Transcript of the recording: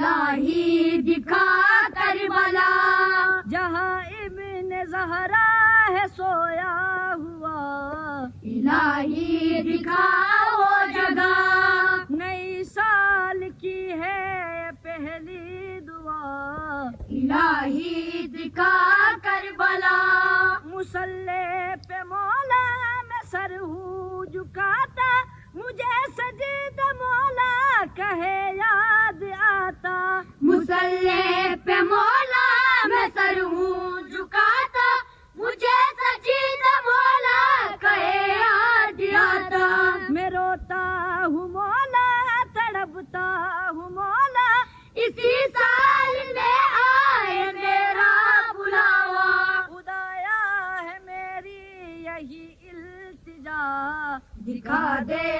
الہی دکھا کربلا، جہاں ابن زہرا ہے سویا ہوا، الہی دکھا وہ جگہ، نئی سال کی ہے پہلی دعا، الہی دکھا کربلا، مسلح پہ مولا میں سر ہوں جھکاتا، مجھے سجد مولا کہے یاد آتا، مسلح پہ مولا میں سر ہوں جھکاتا، مجھے سجید مولا کہے یاد آتا، میں روتا ہوں مولا تڑپتا ہوں مولا، اسی سال میں آئے میرا بلاوا، خدایا ہے میری یہی التجا، دکھا دے